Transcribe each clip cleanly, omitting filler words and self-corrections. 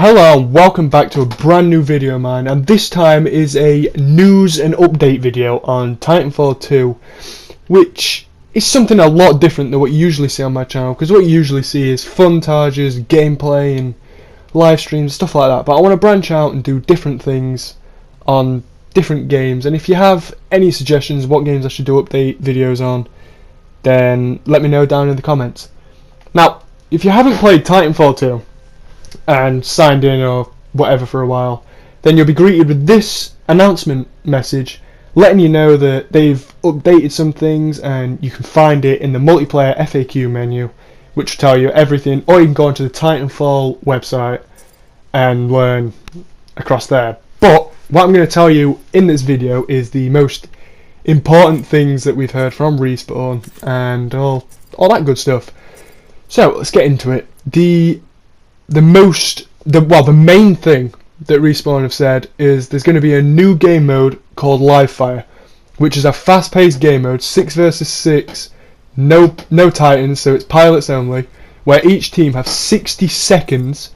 Hello and welcome back to a brand new video of mine, and this time is a news and update video on Titanfall 2, which is something a lot different than what you usually see on my channel, because what you usually see is footages, gameplay and live streams, stuff like that. But I want to branch out and do different things on different games, and if you have any suggestions what games I should do update videos on, then let me know down in the comments. Now, if you haven't played Titanfall 2 and signed in or whatever for a while, then you'll be greeted with this announcement message letting you know that they've updated some things, and you can find it in the multiplayer FAQ menu, which will tell you everything, or you can go onto the Titanfall website and learn across there. But what I'm going to tell you in this video is the most important things that we've heard from Respawn and all that good stuff. So let's get into it. The main thing that Respawn have said is there's going to be a new game mode called Live Fire, which is a fast-paced game mode, 6 versus 6, no Titans, so it's pilots only, where each team have 60 seconds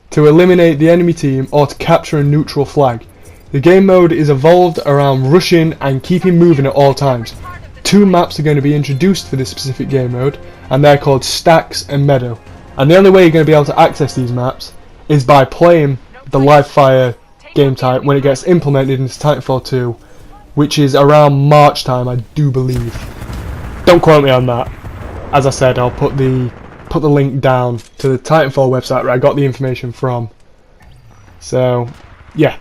to eliminate the enemy team or to capture a neutral flag. The game mode is evolved around rushing and keeping moving at all times. 2 maps are going to be introduced for this specific game mode, and they're called Stacks and Meadow. And the only way you're going to be able to access these maps is by playing the Live Fire game type when it gets implemented into Titanfall 2, which is around March time, I do believe. Don't quote me on that. As I said, I'll put the link down to the Titanfall website where I got the information from. So, yeah.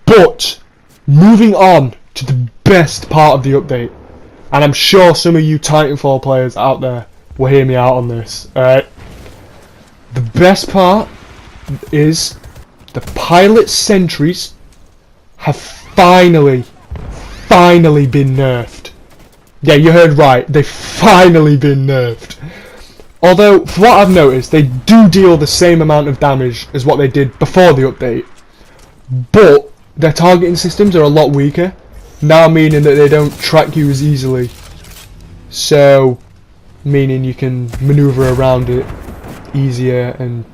But moving on to the best part of the update, and I'm sure some of you Titanfall players out there will hear me out on this. Alright. The best part is the pilot sentries have finally been nerfed. Yeah, you heard right, they've finally been nerfed. Although, for what I've noticed, they do deal the same amount of damage as what they did before the update, but their targeting systems are a lot weaker, now meaning that they don't track you as easily, so meaning you can maneuver around it easier and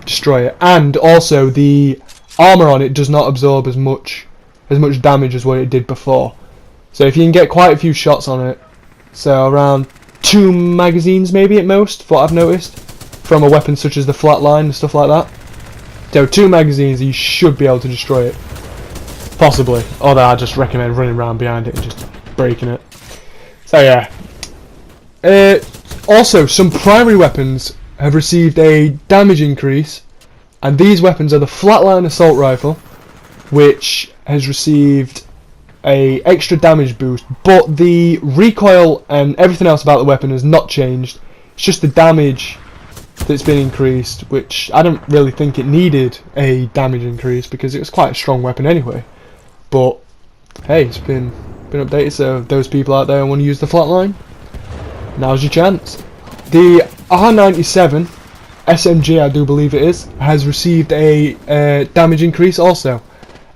destroy it. And also the armor on it does not absorb as much damage as what it did before, so if you can get quite a few shots on it, so around 2 magazines maybe at most, for what I've noticed from a weapon such as the flatline and stuff like that, so 2 magazines you should be able to destroy it, possibly, although I just recommend running around behind it and just breaking it. So yeah. Also, some primary weapons have received a damage increase, and these weapons are the flatline assault rifle, which has received a extra damage boost, but the recoil and everything else about the weapon has not changed. It's just the damage that's been increased, which I don't really think it needed a damage increase because it was quite a strong weapon anyway. But hey, it's been updated, so those people out there who want to use the flatline, now's your chance. The R97 SMG, I do believe it is, has received a damage increase also.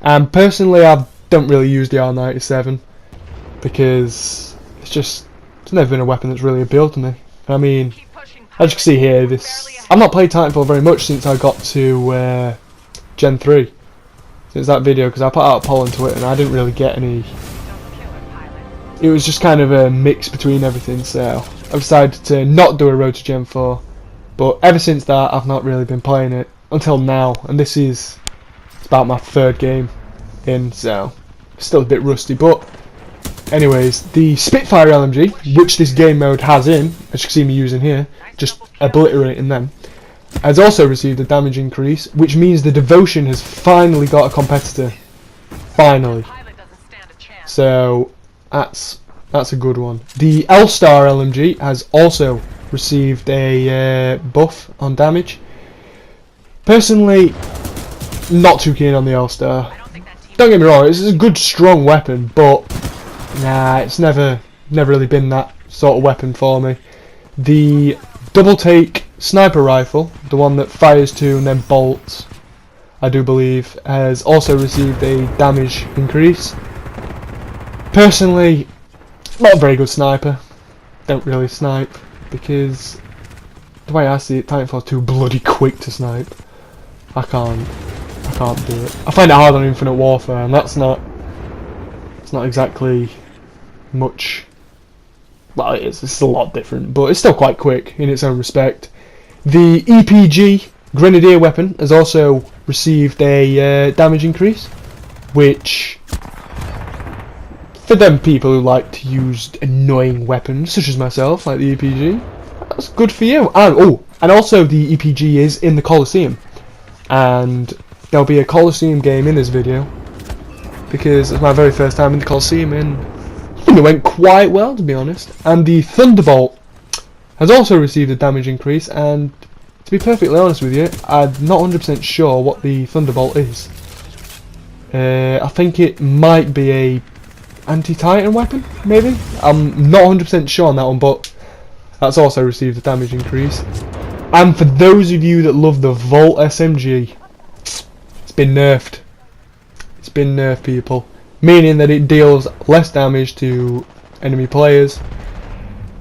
And personally, I don't really use the R97 because it's never been a weapon that's really appealed to me. I mean, as you can see here, I've not played Titanfall very much since I got to Gen 3. Since that video, because I put out a poll on Twitter and I didn't really get any. It was just kind of a mix between everything, so I've decided to not do a road to Gen 4. But ever since that, I've not really been playing it until now, and it's about my 3rd game in, so still a bit rusty. But anyways, the Spitfire LMG, which this game mode has in, as you can see me using here, just obliterating them, has also received a damage increase, which means the Devotion has finally got a competitor. Finally. So that's a good one. The L-Star LMG has also received a buff on damage. Personally, not too keen on the L-Star. Don't get me wrong, it's a good strong weapon, but nah, it's never really been that sort of weapon for me. The double take sniper rifle, the one that fires 2 and then bolts, I do believe, has also received a damage increase. Personally, not a very good sniper. Don't really snipe because the way I see it, Titanfall's too bloody quick to snipe. I can't I can't do it. I find it hard on Infinite Warfare, and it's not exactly much. Well, it's a lot different, but it's still quite quick in its own respect. The EPG Grenadier weapon has also received a damage increase, which, for them people who like to use annoying weapons, such as myself, like the EPG, that's good for you. And also the EPG is in the Coliseum, and there'll be a Coliseum game in this video, because it's my very first time in the Coliseum, and I think it went quite well, to be honest. And the Thunderbolt has also received a damage increase, and to be perfectly honest with you, I'm not 100% sure what the Thunderbolt is. I think it might be a anti-Titan weapon, maybe? I'm not 100% sure on that one, but that's also received a damage increase. And for those of you that love the Volt SMG, it's been nerfed. It's been nerfed, people. Meaning that it deals less damage to enemy players.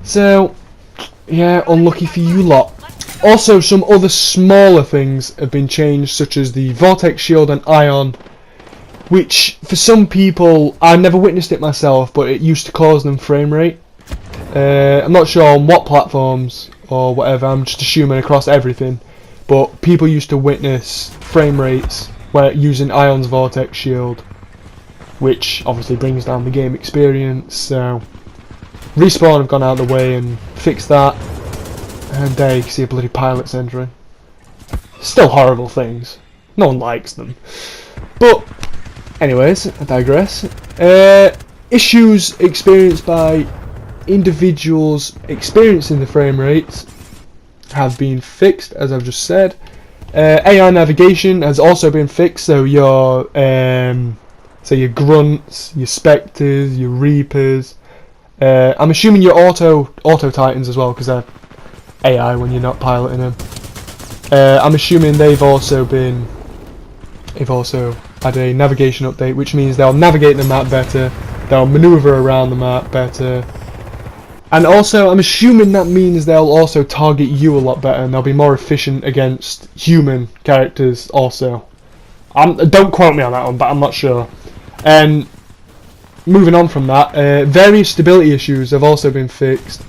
So, yeah, unlucky for you lot. Also, some other smaller things have been changed, such as the Vortex Shield and Ion, which for some people, I never witnessed it myself, but it used to cause them frame rate. I'm not sure on what platforms or whatever, I'm just assuming across everything, but people used to witness frame rates where using Ion's Vortex Shield, which obviously brings down the game experience. So Respawn have gone out of the way and fixed that, and there you can see a bloody pilot's entering. Still horrible things, no one likes them, but anyways, I digress. Issues experienced by individuals experiencing the frame rates have been fixed, as I've just said. AI navigation has also been fixed, so your grunts, your spectres, your reapers. I'm assuming your auto titans as well, because they're AI when you're not piloting them. I'm assuming they've also had a navigation update, which means they'll navigate the map better, they'll maneuver around the map better, and also I'm assuming that means they'll also target you a lot better, and they'll be more efficient against human characters also. Don't quote me on that one, but I'm not sure. And moving on from that, various stability issues have also been fixed,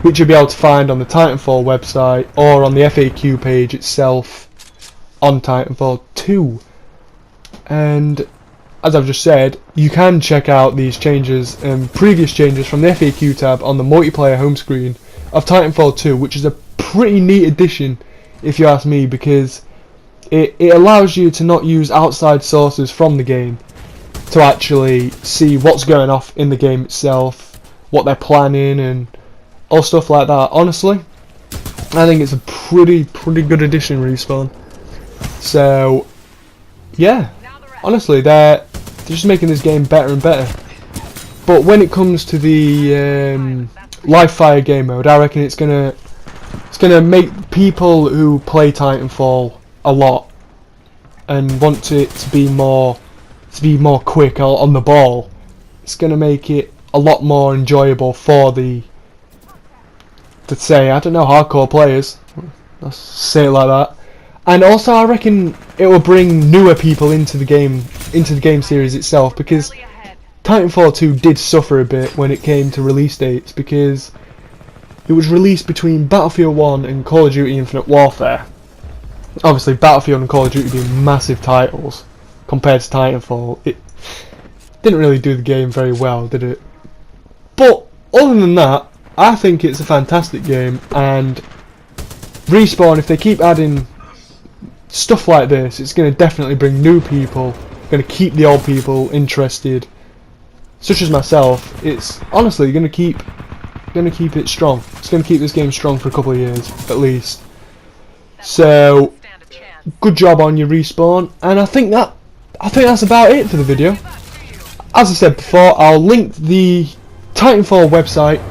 which you'll be able to find on the Titanfall website or on the FAQ page itself on Titanfall 2. And as I've just said, you can check out these changes and previous changes from the FAQ tab on the multiplayer home screen of Titanfall 2, which is a pretty neat addition if you ask me, because it allows you to not use outside sources from the game to actually see what's going off in the game itself, what they're planning and all stuff like that. Honestly, I think it's a pretty good addition, Respawn. So yeah, honestly, they're just making this game better and better. But when it comes to the live fire game mode, I reckon it's gonna make people who play Titanfall a lot and want it to be more quick on the ball. It's gonna make it a lot more enjoyable for the, let's say, I don't know, hardcore players. Let's say it like that. And also, I reckon it will bring newer people into the game series itself, because Titanfall 2 did suffer a bit when it came to release dates, because it was released between Battlefield 1 and Call of Duty Infinite Warfare. Obviously, Battlefield and Call of Duty being massive titles compared to Titanfall, it didn't really do the game very well, did it? But other than that, I think it's a fantastic game, and Respawn, if they keep adding stuff like this, it's going to definitely bring new people, going to keep the old people interested, such as myself. It's honestly going to keep it strong. It's going to keep this game strong for a couple of years at least. So good job on your, Respawn, and I think that's about it for the video. As I said before, I'll link the Titanfall website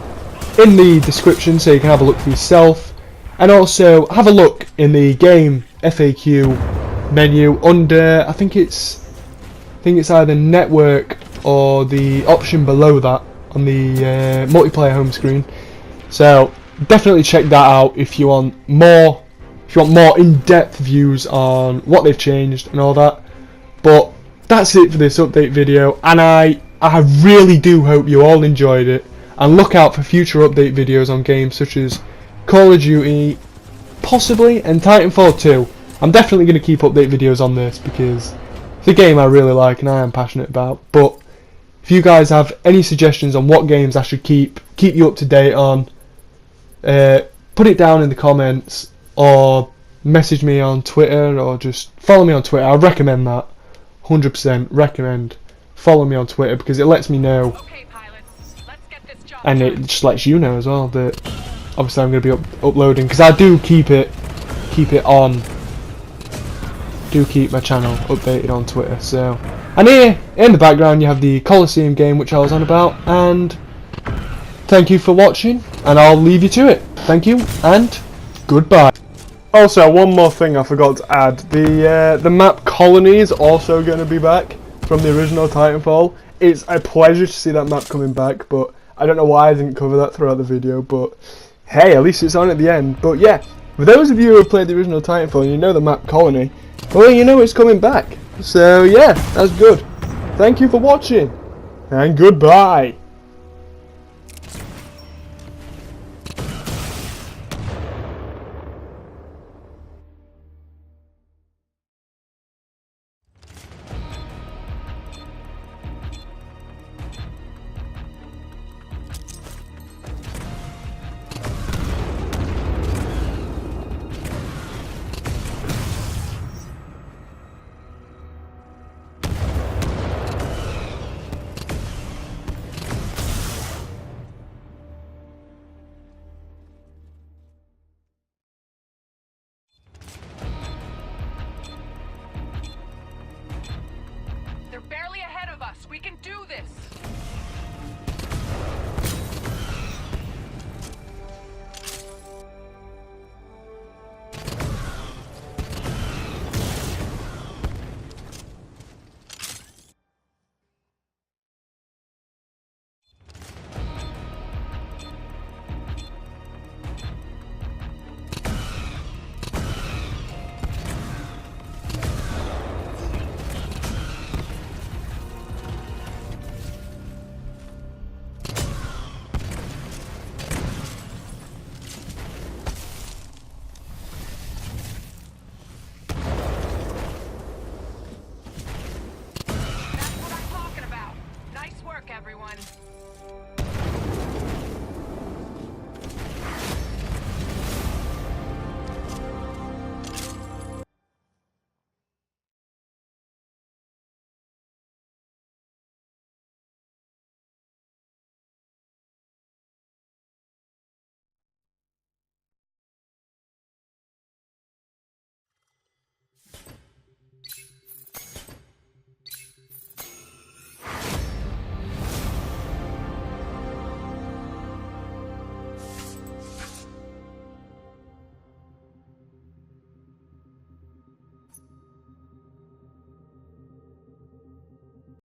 in the description so you can have a look for yourself, and also have a look in the game FAQ menu under, I think it's either network or the option below that on the multiplayer home screen. So definitely check that out if you want more in-depth views on what they've changed and all that. But that's it for this update video, and I really do hope you all enjoyed it, and look out for future update videos on games such as Call of Duty, possibly, and Titanfall 2. I'm definitely going to keep update videos on this because it's a game I really like and I am passionate about. But if you guys have any suggestions on what games I should keep you up to date on, put it down in the comments, or message me on Twitter, or just follow me on Twitter. I recommend that. 100% recommend follow me on Twitter because it lets me know, Okay, pilots, let's get this job and done. it just lets you know as well that obviously I'm going to be uploading, because I do keep it on, do keep my channel updated on Twitter. So, and here in the background you have the Colosseum game which I was on about, and thank you for watching, and I'll leave you to it. Thank you and goodbye. Also, one more thing I forgot to add. The map Colony is also going to be back from the original Titanfall. It's a pleasure to see that map coming back, but I don't know why I didn't cover that throughout the video, but hey, at least it's on at the end. But yeah, for those of you who have played the original Titanfall and you know the map Colony, well, you know it's coming back. So yeah, that's good. Thank you for watching, and goodbye.